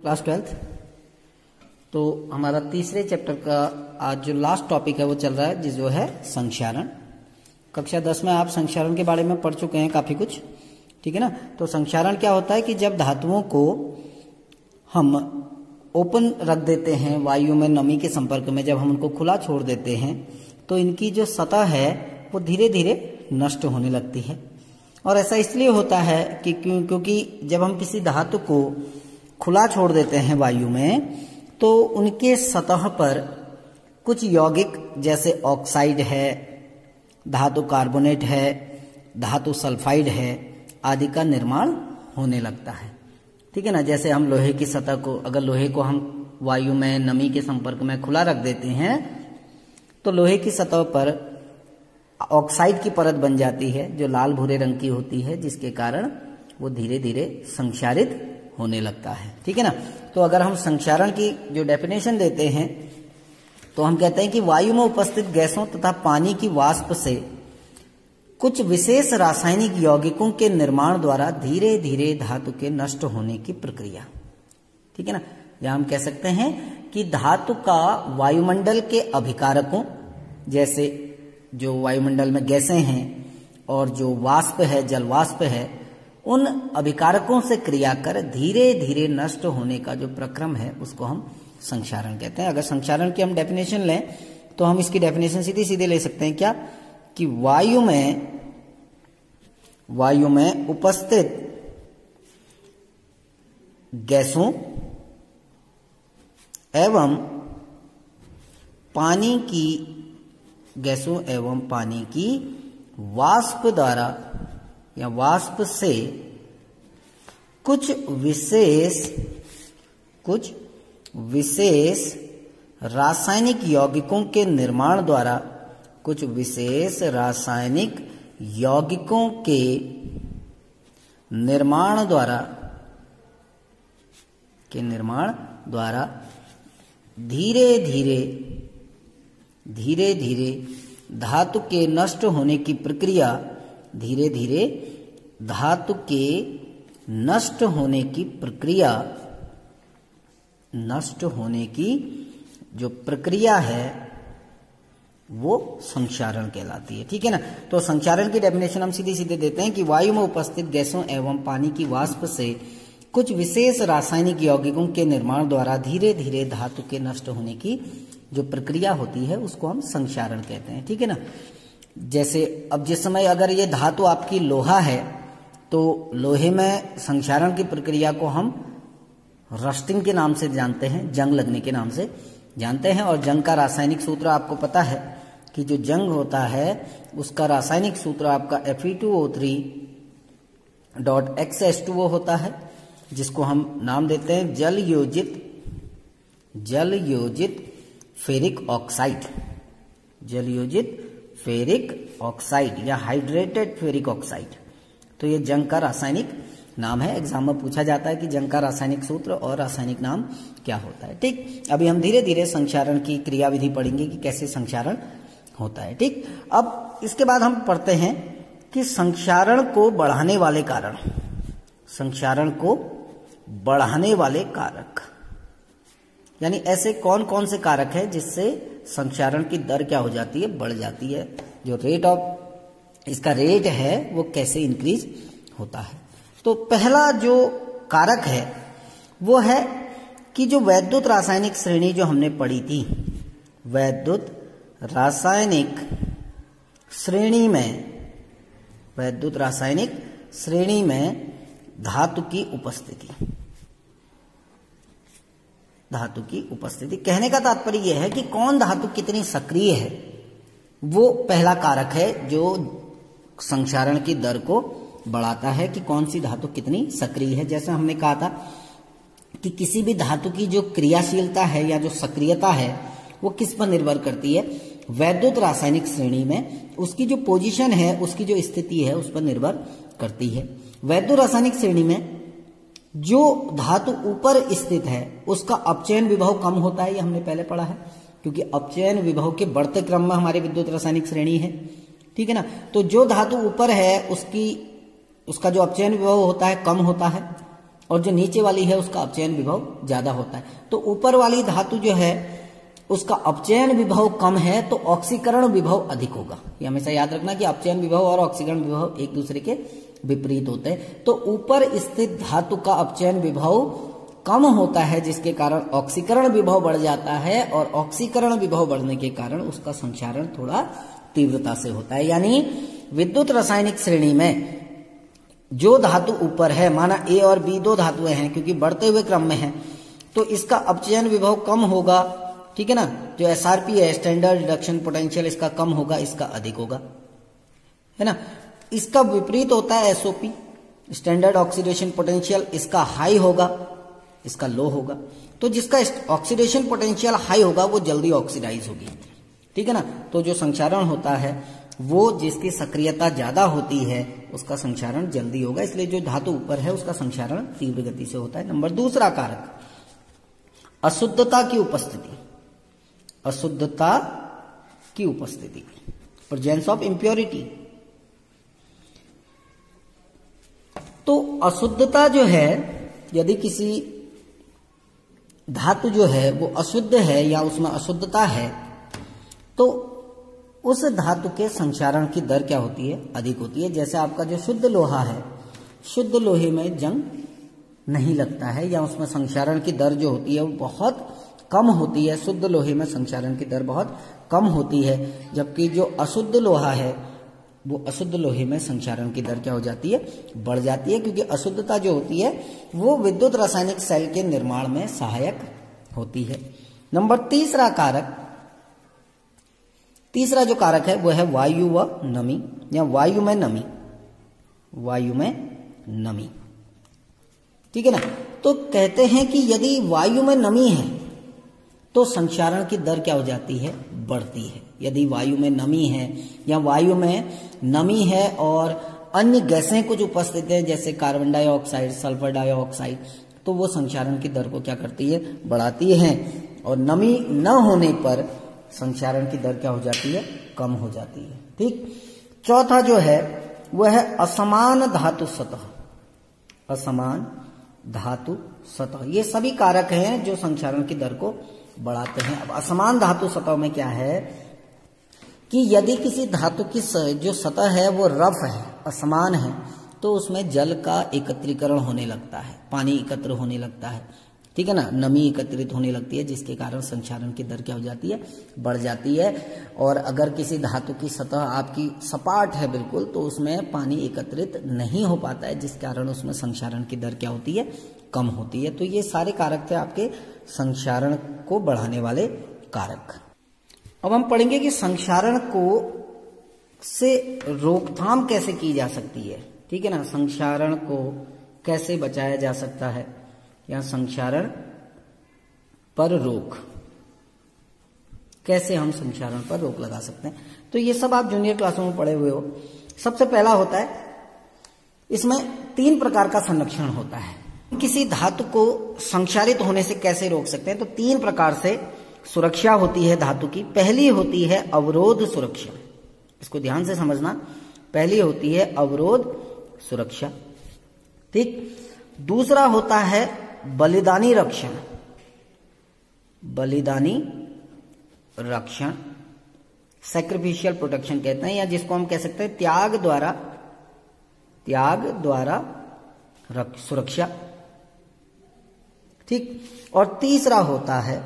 Class 12th। तो हमारा तीसरे चैप्टर का आज जो लास्ट टॉपिक है वो चल रहा है जो है संक्षारण। कक्षा 10 में आप संक्षारण के बारे में पढ़ चुके हैं काफी कुछ, ठीक है ना। तो संक्षारण क्या होता है कि जब धातुओं को हम ओपन रख देते हैं, वायु में नमी के संपर्क में जब हम उनको खुला छोड़ देते हैं तो इनकी जो सतह है वो धीरे धीरे नष्ट होने लगती है। और ऐसा इसलिए होता है कि क्योंकि जब हम किसी धातु को खुला छोड़ देते हैं वायु में तो उनके सतह पर कुछ यौगिक जैसे ऑक्साइड है, धातु कार्बोनेट है, धातु सल्फाइड है आदि का निर्माण होने लगता है, ठीक है ना। जैसे हम लोहे की सतह को, अगर लोहे को हम वायु में नमी के संपर्क में खुला रख देते हैं तो लोहे की सतह पर ऑक्साइड की परत बन जाती है जो लाल भूरे रंग की होती है, जिसके कारण वो धीरे धीरे संक्षारित होने लगता है, ठीक है ना। तो अगर हम संक्षारण की जो डेफिनेशन देते हैं तो हम कहते हैं कि वायु में उपस्थित गैसों तथा पानी की वाष्प से कुछ विशेष रासायनिक यौगिकों के निर्माण द्वारा धीरे धीरे धातु के नष्ट होने की प्रक्रिया, ठीक है ना। या हम कह सकते हैं कि धातु का वायुमंडल के अभिकारकों, जैसे जो वायुमंडल में गैसें हैं और जो वाष्प है, जल वाष्प है, उन अभिकारकों से क्रिया कर धीरे धीरे नष्ट होने का जो प्रक्रम है उसको हम संक्षारण कहते हैं। अगर संक्षारण की हम डेफिनेशन लें तो हम इसकी डेफिनेशन सीधी सीधे ले सकते हैं क्या, कि वायु में उपस्थित गैसों एवं पानी की वाष्प द्वारा या वाष्प से कुछ विशेष रासायनिक यौगिकों के निर्माण द्वारा धीरे धीरे धातु के नष्ट होने की प्रक्रिया, नष्ट होने की जो प्रक्रिया है वो संक्षारण कहलाती है, ठीक है ना। तो संक्षारण की डेफिनेशन हम सीधे सीधे देते हैं कि वायु में उपस्थित गैसों एवं पानी की वाष्प से कुछ विशेष रासायनिक यौगिकों के निर्माण द्वारा धीरे धीरे धातु के नष्ट होने की जो प्रक्रिया होती है उसको हम संक्षारण कहते हैं, ठीक है ना। जैसे अब जिस समय अगर ये धातु आपकी लोहा है तो लोहे में संक्षारण की प्रक्रिया को हम रस्टिंग के नाम से जानते हैं, जंग लगने के नाम से जानते हैं। और जंग का रासायनिक सूत्र आपको पता है कि जो जंग होता है उसका रासायनिक सूत्र आपका Fe2O3.X2O होता है, जिसको हम नाम देते हैं जल योजित फेरिक ऑक्साइड या हाइड्रेटेड फेरिक ऑक्साइड। तो ये जंग का रासायनिक नाम है। एग्जाम में पूछा जाता है कि जंग का रासायनिक सूत्र और रासायनिक नाम क्या होता है, ठीक। अभी हम धीरे धीरे संक्षारण की क्रियाविधि पढ़ेंगे कि कैसे संक्षारण होता है, ठीक। अब इसके बाद हम पढ़ते हैं कि संक्षारण को बढ़ाने वाले कारक यानी ऐसे कौन कौन से कारक है जिससे संक्षारण की दर क्या हो जाती है, बढ़ जाती है। जो इसका रेट है वो कैसे इंक्रीज होता है। तो पहला जो कारक है वो है कि जो वैद्युत रासायनिक श्रेणी जो हमने पढ़ी थी, वैद्युत रासायनिक श्रेणी में धातु की उपस्थिति कहने का तात्पर्य यह है कि कौन धातु कितनी सक्रिय है, वो पहला कारक है जो संक्षारण की दर को बढ़ाता है कि कौन सी धातु कितनी सक्रिय है। जैसे हमने कहा था कि किसी भी धातु की जो क्रियाशीलता है या जो सक्रियता है वो किस पर निर्भर करती है, वैद्युत रासायनिक श्रेणी में उसकी जो पोजीशन है, उसकी जो स्थिति है उस पर निर्भर करती है। वैद्युत रासायनिक श्रेणी में जो धातु ऊपर स्थित है उसका अपचयन विभव कम होता है, ये हमने पहले पढ़ा है, क्योंकि अपचयन विभव के बढ़ते क्रम में हमारी विद्युत रासायनिक श्रेणी है, ठीक है ना। तो जो धातु ऊपर है उसका जो अपचयन विभव होता है कम होता है और जो नीचे वाली है उसका अपचयन विभव ज्यादा होता है। तो ऊपर वाली धातु जो है उसका अपचयन विभव कम है तो ऑक्सीकरण विभव अधिक होगा। ये हमेशा याद रखना कि अपचयन विभव और ऑक्सीकरण विभव एक दूसरे के विपरीत होते हैं। तो ऊपर स्थित धातु का अपचयन विभव कम होता है जिसके कारण ऑक्सीकरण विभव बढ़ जाता है, और ऑक्सीकरण विभव बढ़ने के कारण उसका संक्षारण थोड़ा तीव्रता से होता है। यानी विद्युत रासायनिक श्रेणी में जो धातु ऊपर है, माना ए और बी दो धातुएं हैं, क्योंकि बढ़ते हुए क्रम में है तो इसका अपचयन विभव कम होगा, ठीक है ना। जो एसआरपी है, स्टैंडर्ड रिडक्शन पोटेंशियल, इसका कम होगा, इसका अधिक होगा, है ना। इसका विपरीत होता है एसओपी, स्टैंडर्ड ऑक्सीडेशन पोटेंशियल, इसका हाई होगा, इसका लो होगा। तो जिसका ऑक्सीडेशन पोटेंशियल हाई होगा वो जल्दी ऑक्सीडाइज होगी, ठीक है ना। तो जो संक्षारण होता है वो जिसकी सक्रियता ज्यादा होती है उसका संक्षारण जल्दी होगा, इसलिए जो धातु ऊपर है उसका संक्षारण तीव्र गति से होता है। नंबर दूसरा कारक, अशुद्धता की उपस्थिति। अशुद्धता की उपस्थिति, प्रेजेंस ऑफ इम्प्योरिटी। तो अशुद्धता जो है, यदि किसी धातु जो है वो अशुद्ध है या उसमें अशुद्धता है तो उस धातु के संक्षारण की दर क्या होती है, अधिक होती है। जैसे आपका जो शुद्ध लोहा है, शुद्ध लोहे में जंग नहीं लगता है या उसमें संक्षारण की दर जो होती है वो बहुत कम होती है। शुद्ध लोहे में संक्षारण की दर बहुत कम होती है, जबकि जो अशुद्ध लोहा है वो अशुद्ध लोहे में संक्षारण की दर क्या हो जाती है, बढ़ जाती है, क्योंकि अशुद्धता जो होती है वो विद्युत रासायनिक सेल के निर्माण में सहायक होती है। नंबर तीसरा कारक, तीसरा जो कारक है वो है वायु व नमी या वायु में नमी। वायु में नमी, ठीक है ना। तो कहते हैं कि यदि वायु में नमी है तो संक्षारण की दर क्या हो जाती है, बढ़ती है। यदि वायु में नमी है या वायु में नमी है और अन्य गैसें कुछ उपस्थित है जैसे कार्बन डाइऑक्साइड, सल्फर डाइऑक्साइड, तो वो संक्षारण की दर को क्या करती है, बढ़ाती है। और नमी न होने पर संक्षारण की दर क्या हो जाती है, कम हो जाती है, ठीक। चौथा जो है वह है असमान धातु सतह। असमान धातु सतह, ये सभी कारक हैं जो संक्षारण की दर को बढ़ाते हैं। अब असमान धातु सतह में क्या है कि यदि किसी धातु की जो सतह है वो रफ है, असमान है, तो उसमें जल का एकत्रीकरण होने लगता है, पानी एकत्र होने लगता है, ठीक है ना, नमी एकत्रित होने लगती है, जिसके कारण संक्षारण की दर क्या हो जाती है, बढ़ जाती है। और अगर किसी धातु की सतह आपकी सपाट है बिल्कुल, तो उसमें पानी एकत्रित नहीं हो पाता है, जिस कारण उसमें संक्षारण की दर क्या होती है, कम होती है। तो ये सारे कारक थे आपके संक्षारण को बढ़ाने वाले कारक। अब हम पढ़ेंगे कि संक्षारण को से रोकथाम कैसे की जा सकती है, ठीक है ना। संक्षारण को कैसे बचाया जा सकता है या संक्षारण पर रोक, कैसे हम संक्षारण पर रोक लगा सकते हैं। तो ये सब आप जूनियर क्लासों में पढ़े हुए हो। सबसे पहला होता है, इसमें 3 प्रकार का संरक्षण होता है। किसी धातु को संक्षारित होने से कैसे रोक सकते हैं, तो 3 प्रकार से सुरक्षा होती है धातु की। पहली होती है अवरोध सुरक्षा, इसको ध्यान से समझना। पहली होती है अवरोध सुरक्षा, ठीक। दूसरा होता है बलिदानी रक्षण। बलिदानी रक्षण, सैक्रिफिशियल प्रोटेक्शन कहते हैं, या जिसको हम कह सकते हैं त्याग द्वारा सुरक्षा, ठीक। और तीसरा होता है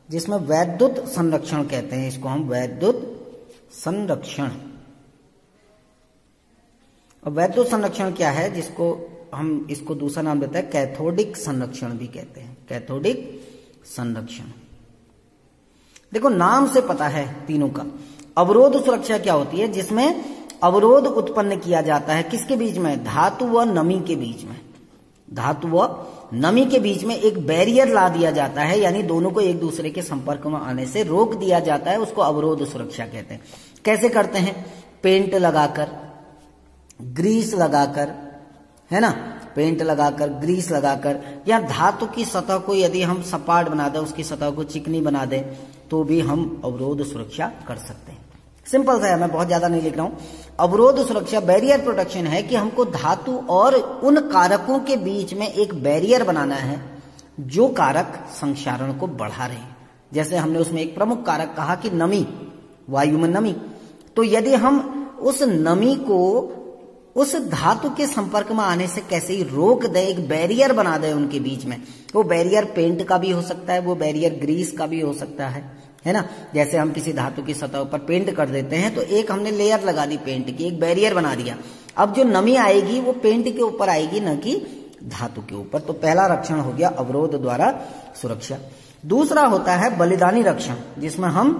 जिसमें वैद्युत संरक्षण कहते हैं, इसको हम वैद्युत संरक्षण। और वैद्युत संरक्षण क्या है, जिसको हम इसको दूसरा नाम देते हैं कैथोडिक संरक्षण भी कहते हैं, कैथोडिक संरक्षण। देखो नाम से पता है तीनों का। अवरोध सुरक्षा क्या होती है, जिसमें अवरोध उत्पन्न किया जाता है किसके बीच में, धातु व नमी के बीच में। धातु व नमी के बीच में एक बैरियर ला दिया जाता है, यानी दोनों को एक दूसरे के संपर्क में आने से रोक दिया जाता है, उसको अवरोध सुरक्षा कहते हैं। कैसे करते हैं, पेंट लगाकर, ग्रीस लगाकर, है ना, पेंट लगाकर, ग्रीस लगाकर, या धातु की सतह को यदि हम सपाट बना दें, उसकी सतह को चिकनी बना दें, तो भी हम अवरोध सुरक्षा कर सकते हैं। सिंपल सा है, मैं बहुत ज्यादा नहीं लिख रहा हूं। अवरोध सुरक्षा बैरियर प्रोटेक्शन है कि हमको धातु और उन कारकों के बीच में एक बैरियर बनाना है जो कारक संक्षारण को बढ़ा रहे हैं। जैसे हमने उसमें एक प्रमुख कारक कहा कि नमी, वायु में नमी, तो यदि हम उस नमी को उस धातु के संपर्क में आने से कैसे ही रोक दे, एक बैरियर बना दे उनके बीच में, वो बैरियर पेंट का भी हो सकता है, वो बैरियर ग्रीस का भी हो सकता है ना। जैसे हम किसी धातु की सतह पर पेंट कर देते हैं तो एक हमने लेयर लगा दी पेंट की, एक बैरियर बना दिया। अब जो नमी आएगी वो पेंट के ऊपर आएगी, न कि धातु के ऊपर। तो पहला रक्षण हो गया अवरोध द्वारा सुरक्षा। दूसरा होता है बलिदानी रक्षण, जिसमें हम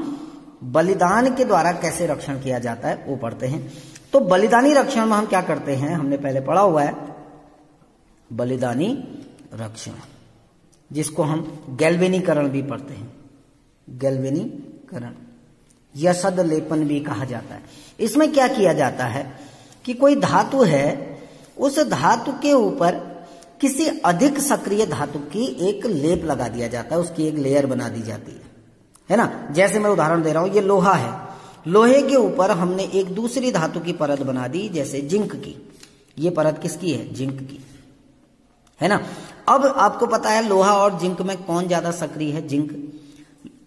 बलिदान के द्वारा कैसे रक्षण किया जाता है वो पढ़ते हैं। तो बलिदानी रक्षण में हम क्या करते हैं, हमने पहले पढ़ा हुआ है बलिदानी रक्षण, जिसको हम गैल्वेनीकरण भी पढ़ते हैं, गैल्वेनीकरण या सदलेपन भी कहा जाता है। इसमें क्या किया जाता है कि कोई धातु है, उस धातु के ऊपर किसी अधिक सक्रिय धातु की एक लेप लगा दिया जाता है, उसकी एक लेयर बना दी जाती है ना। जैसे मैं उदाहरण दे रहा हूं, ये लोहा है, लोहे के ऊपर हमने एक दूसरी धातु की परत बना दी, जैसे जिंक की। ये परत किसकी है, जिंक की, है ना। अब आपको पता है लोहा और जिंक में कौन ज्यादा सक्रिय है, जिंक।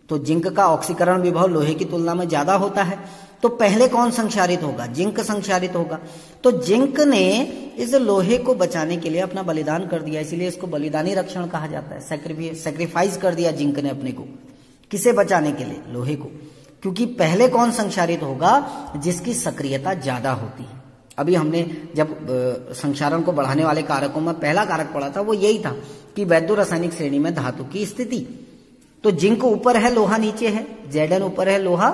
तो जिंक का ऑक्सीकरण विभव लोहे की तुलना में ज्यादा होता है, तो पहले कौन संक्षारित होगा, जिंक संक्षारित होगा। तो जिंक ने इस लोहे को बचाने के लिए अपना बलिदान कर दिया, इसीलिए इसको बलिदानी रक्षण कहा जाता है। सैक्रिफाइस कर दिया जिंक ने अपने को, किसे बचाने के लिए, लोहे को। क्योंकि पहले कौन संक्षारित होगा, जिसकी सक्रियता ज्यादा होती है। अभी हमने जब संक्षारण को बढ़ाने वाले कारकों में पहला कारक पढ़ा था, वो यही था कि वैद्युत रासायनिक श्रेणी में धातु की स्थिति। तो जिंक ऊपर है, लोहा नीचे है, Zn ऊपर है, लोहा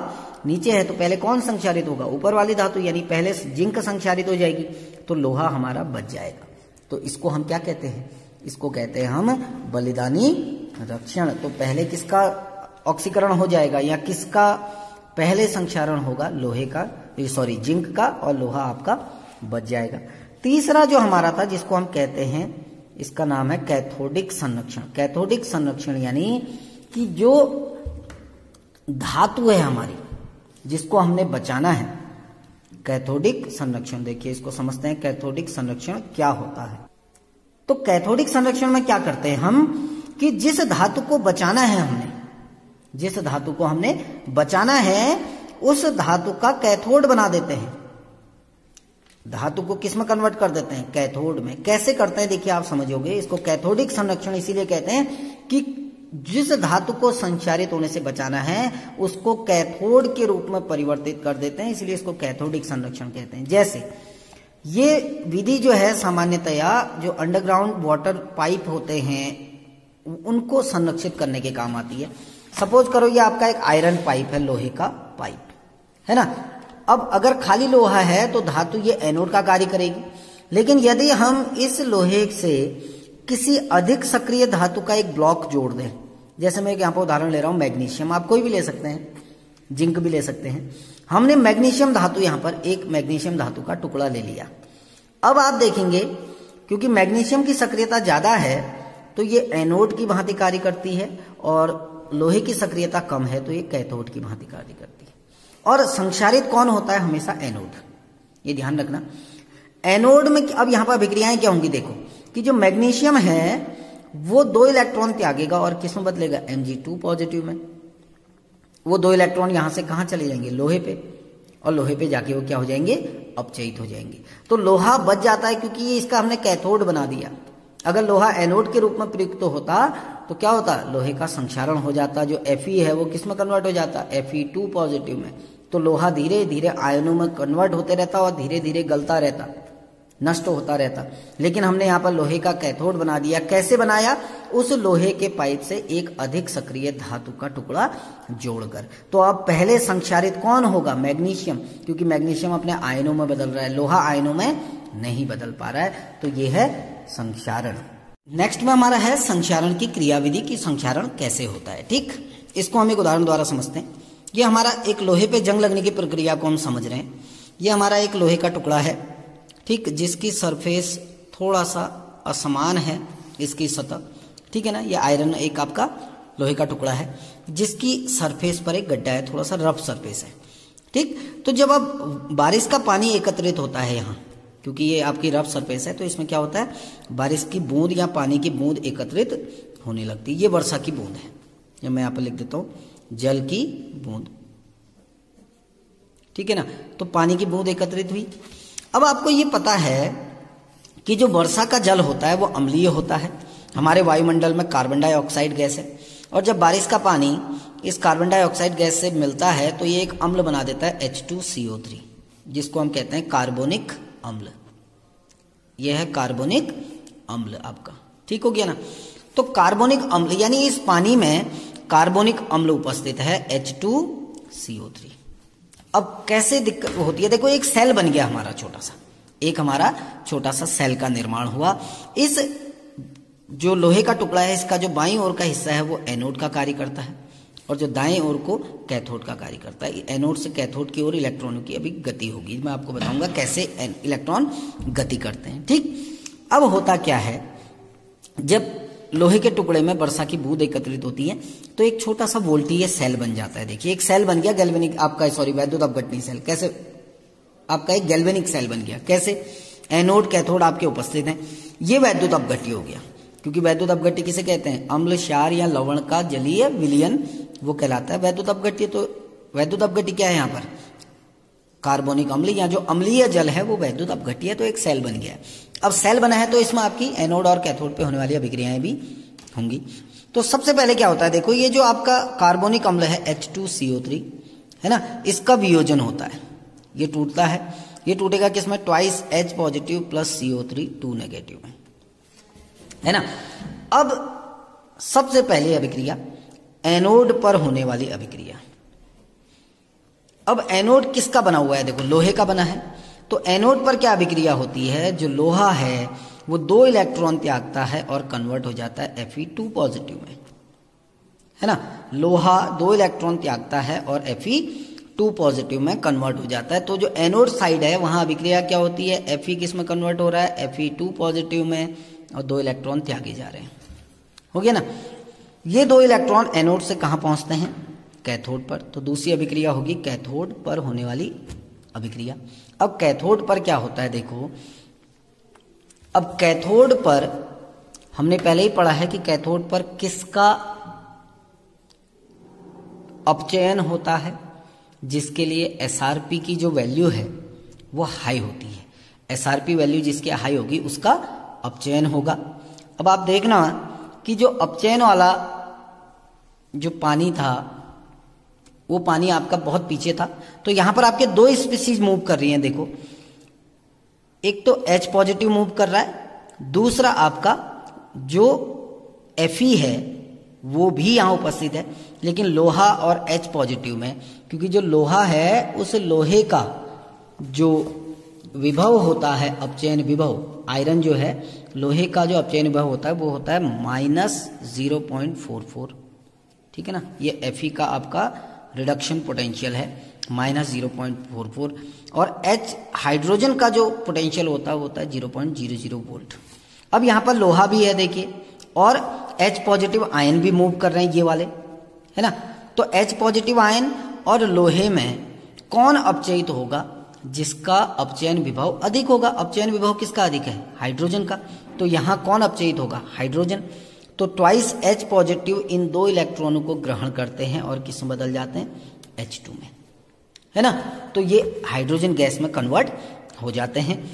नीचे है, तो पहले कौन संक्षारित होगा, ऊपर वाली धातु, यानी पहले जिंक संक्षारित हो जाएगी तो लोहा हमारा बच जाएगा। तो इसको हम क्या कहते हैं, इसको कहते हैं हम बलिदानी रक्षण। तो पहले किसका ऑक्सीकरण हो जाएगा या किसका पहले संक्षारण होगा, लोहे का, सॉरी जिंक का, और लोहा आपका बच जाएगा। तीसरा जो हमारा था, जिसको हम कहते हैं, इसका नाम है कैथोडिक संरक्षण। कैथोडिक संरक्षण यानी कि जो धातु है हमारी, जिसको हमने बचाना है, कैथोडिक संरक्षण। देखिए इसको समझते हैं, कैथोडिक संरक्षण क्या होता है। तो कैथोडिक संरक्षण में क्या करते हैं हम, कि जिस धातु को बचाना है हमने, जिस धातु को हमने बचाना है, उस धातु का कैथोड बना देते हैं। धातु को किस में कन्वर्ट कर देते हैं, कैथोड में। कैसे करते हैं देखिए आप समझोगे। इसको कैथोडिक संरक्षण इसीलिए कहते हैं कि जिस धातु को संक्षारित होने से बचाना है, उसको कैथोड के रूप में परिवर्तित कर देते हैं, इसलिए इसको कैथोडिक संरक्षण कहते हैं। जैसे ये विधि जो है सामान्यतया जो अंडरग्राउंड वाटर पाइप होते हैं उनको संरक्षित करने के काम आती है। सपोज करो ये आपका एक आयरन पाइप है, लोहे का पाइप है ना। अब अगर खाली लोहा है तो धातु ये एनोड का कार्य करेगी, लेकिन यदि हम इस लोहे से किसी अधिक सक्रिय धातु का एक ब्लॉक जोड़ दें, जैसे मैं यहाँ पर उदाहरण ले रहा हूं मैग्नीशियम, आप कोई भी ले सकते हैं, जिंक भी ले सकते हैं। हमने मैग्नीशियम धातु, यहाँ पर एक मैग्नीशियम धातु का टुकड़ा ले लिया। अब आप देखेंगे क्योंकि मैग्नीशियम की सक्रियता ज्यादा है तो ये एनोड की भांति कार्य करती है, और लोहे की सक्रियता कम है तो ये कैथोड की भांति कार्य करती है। और संक्षारित कौन होता है, हमेशा एनोड, ये ध्यान रखना। एनोड में अब यहां पर अभिक्रियाएं क्या होंगी, देखो कि जो मैग्नीशियम है वो 2 इलेक्ट्रॉन त्यागेगा और किस में बदलेगा, Mg2 पॉजिटिव में। वो 2 इलेक्ट्रॉन यहां से कहां चले जाएंगे, लोहे पे, और लोहे पे जाके वो क्या हो जाएंगे, अपचयित हो जाएंगे। तो लोहा बच जाता है क्योंकि ये इसका हमने कैथोड बना दिया। अगर लोहा एनोड के रूप में प्रयुक्त होता तो क्या होता, लोहे का संक्षारण हो जाता, जो Fe है वो किस में कन्वर्ट हो जाता, Fe2 पॉजिटिव में। तो लोहा धीरे धीरे आयनों में कन्वर्ट होते रहता और धीरे धीरे गलता रहता, नष्ट होता रहता। लेकिन हमने यहाँ पर लोहे का कैथोड बना दिया। कैसे बनाया, उस लोहे के पाइप से एक अधिक सक्रिय धातु का टुकड़ा जोड़कर। तो अब पहले संक्षारित कौन होगा, मैग्नीशियम, क्योंकि मैग्नीशियम अपने आयनों में बदल रहा है, लोहा आयनों में नहीं बदल पा रहा है। तो ये है संक्षारण। नेक्स्ट में हमारा है संक्षारण की क्रियाविधि की संक्षारण कैसे होता है। ठीक, इसको हम एक उदाहरण द्वारा समझते हैं। ये हमारा एक लोहे पे जंग लगने की प्रक्रिया को हम समझ रहे हैं। ये हमारा एक लोहे का टुकड़ा है, ठीक, जिसकी सरफेस थोड़ा सा असमान है, इसकी सतह, ठीक है ना। ये आयरन एक आपका लोहे का टुकड़ा है जिसकी सरफेस पर एक गड्ढा है, थोड़ा सा रफ सरफेस है, ठीक। तो जब अब बारिश का पानी एकत्रित होता है यहाँ, क्योंकि ये आपकी रफ सरफेस है, तो इसमें क्या होता है, बारिश की बूंद या पानी की बूंद एकत्रित होने लगती है। ये वर्षा की बूंद है, ये मैं यहाँ पर लिख देता हूँ, जल की बूंद, ठीक है ना। तो पानी की बूंद एकत्रित हुई। अब आपको ये पता है कि जो वर्षा का जल होता है वो अम्लीय होता है। हमारे वायुमंडल में कार्बन डाइऑक्साइड गैस है, और जब बारिश का पानी इस कार्बन डाइऑक्साइड गैस से मिलता है तो ये एक अम्ल बना देता है H2CO3, जिसको हम कहते हैं कार्बोनिक अम्ल। यह है कार्बोनिक अम्ल आपका, ठीक हो गया ना। तो कार्बोनिक अम्ल यानी इस पानी में कार्बोनिक अम्ल उपस्थित है H2CO3। अब कैसे दिक्कत होती है, देखो एक सेल बन गया हमारा छोटा सा, एक हमारा छोटा सा सेल का निर्माण हुआ। इस जो लोहे का टुकड़ा है, इसका जो बाईं ओर का हिस्सा है वो एनोड का कार्य करता है, और जो दाएं ओर को कैथोड का कार्य करता है। एनोड से कैथोड की ओर इलेक्ट्रॉनों की अभी गति होगी, मैं आपको बताऊंगा कैसे इलेक्ट्रॉन गति करते हैं, ठीक। अब होता क्या है, जब लोहे के टुकड़े में वर्षा की बूंद एकत्रित होती है तो एक छोटा सा वोल्टीय सेल बन जाता है। देखिए एक सेल बन गया गैल्वेनिक आपका, सॉरी वैद्युत अपघटनी सेल। कैसे, आपका एक गैल्वेनिक सेल बन गया, कैसे, एनोड कैथोड आपके उपस्थित हैं, ये वैद्युत अपघट्य हो गया। क्योंकि वैद्युत अपघट्य किसे कहते हैं, अम्ल, क्षार या लवण का जलीय विलयन, वो कहलाता है वैद्युत अपघट्य। तो वैद्युत अपघट्य क्या है यहाँ पर, कार्बोनिक अम्ल या जो अम्लीय जल है वो वैद्युत अपघट्य है। तो एक सेल बन गया। अब सेल बना है तो इसमें आपकी एनोड और कैथोड पे होने वाली अभिक्रियाएं भी होंगी। तो सबसे पहले क्या होता है, देखो ये जो आपका कार्बोनिक अम्ल है H2CO3 है ना, इसका वियोजन होता है, ये टूटता है। ये टूटेगा किसमें, twice H positive plus CO3 2 negative में, है ना। अब सबसे पहले अभिक्रिया एनोड पर होने वाली अभिक्रिया। अब एनोड किसका बना हुआ है, देखो लोहे का बना है। तो एनोड पर क्या अभिक्रिया होती है, जो लोहा है वो 2 इलेक्ट्रॉन त्यागता है और कन्वर्ट हो जाता है Fe2 पॉजिटिव में, है ना। लोहा 2 इलेक्ट्रॉन त्यागता है और Fe2 पॉजिटिव में कन्वर्ट हो जाता है। तो जो एनोड साइड है वहां अभिक्रिया क्या होती है, Fe किस में कन्वर्ट हो रहा है, Fe2 पॉजिटिव में, और 2 इलेक्ट्रॉन त्यागे जा रहे हैं, हो गया ना। ये 2 इलेक्ट्रॉन एनोड से कहां पहुंचते हैं, कैथोड पर। तो दूसरी अभिक्रिया होगी कैथोड पर होने वाली अभिक्रिया। अब कैथोड पर क्या होता है, देखो अब कैथोड पर हमने पहले ही पढ़ा है कि कैथोड पर किसका अपचयन होता है, जिसके लिए SRP की जो वैल्यू है वो हाई होती है। SRP वैल्यू जिसकी हाई होगी उसका अपचयन होगा। अब आप देखना कि जो अपचयन वाला जो पानी था वो पानी आपका बहुत पीछे था। तो यहां पर आपके 2 स्पीशीज मूव कर रही हैं, देखो एक तो H पॉजिटिव मूव कर रहा है, दूसरा आपका जो Fe है वो भी यहां उपस्थित है, लेकिन लोहा और H पॉजिटिव में, क्योंकि जो लोहा है उस लोहे का जो विभव होता है, अपचयन विभव, आयरन जो है लोहे का जो अपचयन विभव होता है वो होता है -0.44, ठीक है ना। ये Fe का आपका रिडक्शन पोटेंशियल है -0.44, और H हाइड्रोजन का जो पोटेंशियल होता है वो होता है 0.00 वोल्ट। अब यहाँ पर लोहा भी है देखिए, और H पॉजिटिव आयन भी मूव कर रहे हैं ये वाले, है ना। तो H पॉजिटिव आयन और लोहे में कौन अपचयित होगा, जिसका अपचयन विभव अधिक होगा। अपचयन विभव किसका अधिक है, हाइड्रोजन का। तो यहाँ कौन अपचयित होगा, हाइड्रोजन। तो ट्वाइस H पॉजिटिव इन 2 इलेक्ट्रॉनों को ग्रहण करते हैं और किस में बदल जाते हैं, H2 में, है ना। तो ये हाइड्रोजन गैस में कन्वर्ट हो जाते हैं।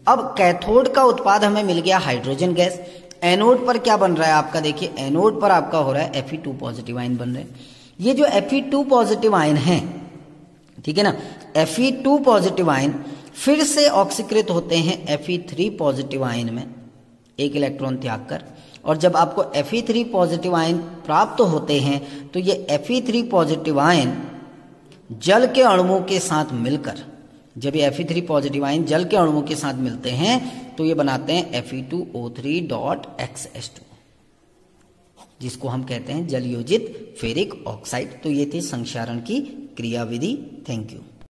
अब कैथोड का उत्पाद हमें मिल गया हाइड्रोजन गैस। एनोड पर क्या बन रहा है आपका, देखिए एनोड पर आपका हो रहा है Fe2 पॉजिटिव आयन बन रहे हैं। ये जो Fe2 पॉजिटिव आयन है, ठीक है ना, Fe2 पॉजिटिव आयन फिर से ऑक्सीकृत होते हैं Fe3 पॉजिटिव आयन में, 1 इलेक्ट्रॉन त्याग कर। और जब आपको Fe3 पॉजिटिव आयन प्राप्त होते हैं तो ये Fe3 पॉजिटिव आयन जल के अणुओं के साथ मिलकर, जब ये Fe3 पॉजिटिव आयन जल के अणुओं के साथ मिलते हैं तो ये बनाते हैं Fe2O3.XH2, जिसको हम कहते हैं जल योजित फेरिक ऑक्साइड। तो ये थी संक्षारण की क्रियाविधि। Thank you.